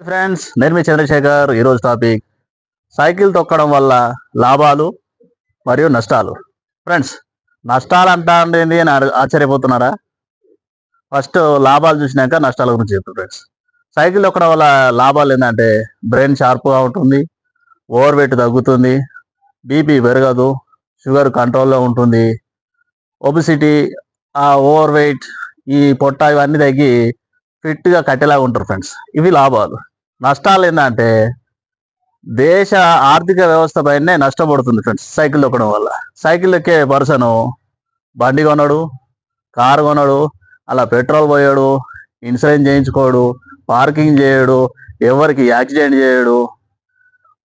Friends, నేను మీ చంద్రశేఖర్. ఈరోజు topic cycle తొక్కడం వల్ల లాభాలు మరియు నష్టాలు. ఫ్రెండ్స్, నష్టాలు అంటా ఉండేది అని ఆశ్చర్యపోతున్నారా? ఫస్ట్ లాభాలు చూసినాక నష్టాల గురించి చెప్తాను. ఫ్రెండ్స్, సైకిల్ తొక్కడం వల్ల లాభాలు ఏంటంటే బ్రెయిన్ షార్ప్గా ఉంటుంది, ఓవర్ వెయిట్ తగ్గుతుంది, బీపీ పెరగదు, షుగర్ కంట్రోల్లో ఉంటుంది, ఒబిసిటీ, ఆ ఓవర్ వెయిట్, ఈ పొట్ట ఇవన్నీ తగ్గి ఫిట్గా కట్టేలాగా ఉంటారు. ఫ్రెండ్స్, ఇవి లాభాలు. నష్టాలు ఏంటంటే దేశ ఆర్థిక వ్యవస్థ పైనే నష్టపడుతుంది. ఫ్రెండ్స్, సైకిల్ తొక్కడం వల్ల సైకిల్ ఎక్కే పర్సను బండి కొనడు, కారు కొనడు, అలా పెట్రోల్ పోయాడు, ఇన్సూరెన్స్ చేయించుకోడు, పార్కింగ్ చేయడు, ఎవరికి యాక్సిడెంట్ చేయడు.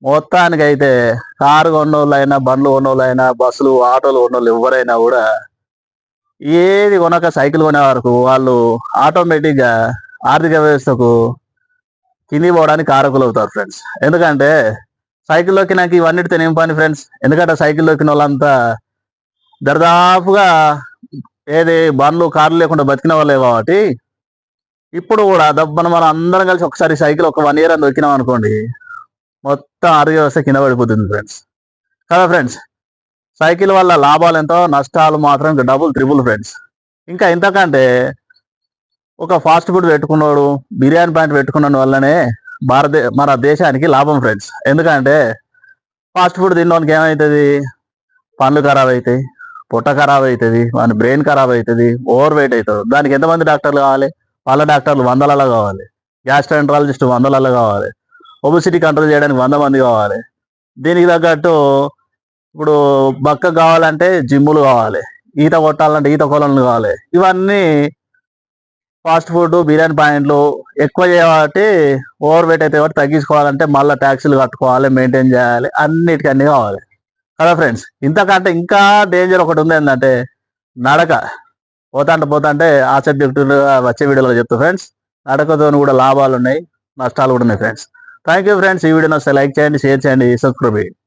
మొత్తానికైతే కారు కొన్నోళ్ళైనా, బండ్లు కొన్నోళ్ళైనా, బస్సులు ఆటోలు కొన్నోళ్ళు ఎవరైనా కూడా ఏది కొనక సైకిల్ కొనే వరకు వాళ్ళు ఆటోమేటిక్గా ఆర్థిక వ్యవస్థకు కింది పోవడానికి కారకులు అవుతారు. ఫ్రెండ్స్, ఎందుకంటే సైకిల్లోకి నాకు ఇవన్నిటితో ఏం పని ఫ్రెండ్స్? ఎందుకంటే సైకిల్లోకి వాళ్ళంతా దర్దాపుగా ఏది బండ్లు కార్లు లేకుండా బతికిన వాళ్ళే కాబట్టి ఇప్పుడు కూడా దబ్బన మనం అందరం కలిసి ఒకసారి సైకిల్ ఒక 1 ఇయర్ అని దొక్కినాం అనుకోండి, మొత్తం ఆర్థిక వ్యవస్థ కింద పడిపోతుంది. ఫ్రెండ్స్ కదా. ఫ్రెండ్స్, సైకిల్ వల్ల లాభాలు ఎంతో, నష్టాలు మాత్రం ఇంకా డబుల్ ట్రిపుల్. ఫ్రెండ్స్, ఇంకా ఇంతకంటే ఒక ఫాస్ట్ ఫుడ్ పెట్టుకున్నాడు, బిర్యానీ ప్యాంట్ పెట్టుకున్న వల్లనే మన దేశానికి లాభం. ఫ్రెండ్స్, ఎందుకంటే ఫాస్ట్ ఫుడ్ తినడానికి ఏమవుతుంది? పండ్లు ఖరాబ్ అవుతాయి, పొట్ట ఖరాబ్ అవుతుంది, మన బ్రెయిన్ ఖరాబ్ అవుతుంది, ఓవర్ వెయిట్ అవుతుంది. దానికి ఎంతమంది డాక్టర్లు కావాలి? వాళ్ళ డాక్టర్లు 100లలో కావాలి, గ్యాస్ట్రాంట్రాలజిస్ట్ 100లలో కావాలి, ఒబిసిటీ కంట్రోల్ చేయడానికి 100 మంది కావాలి. దీనికి తగ్గట్టు ఇప్పుడు బక్క కావాలంటే జిమ్ములు కావాలి, ఈత కొట్టాలంటే ఈత కొలలు కావాలి. ఇవన్నీ ఫాస్ట్ ఫుడ్, బిర్యానీ పాయింట్లు ఎక్కువ చేయబట్టి ఓవర్ వెయిట్ అయితే కాబట్టి తగ్గించుకోవాలంటే మళ్ళీ ట్యాక్సీలు కట్టుకోవాలి, మెయింటైన్ చేయాలి, అన్నిటికీ అన్నీ కావాలి కదా. ఫ్రెండ్స్, ఇంతకంటే ఇంకా డేంజర్ ఒకటి ఉంది. ఏంటంటే నడక. పోతాంటే ఆ సబ్జెక్టులుగా వచ్చే వీడియోలో చెప్తా. ఫ్రెండ్స్, నడకతో కూడా లాభాలు ఉన్నాయి, నష్టాలు కూడా ఉన్నాయి. Friends, thank you. ఫ్రెండ్స్, ఈ వీడియోని వస్తే లైక్ చేయండి, షేర్ చేయండి, సబ్స్క్రైబ్ చేయండి.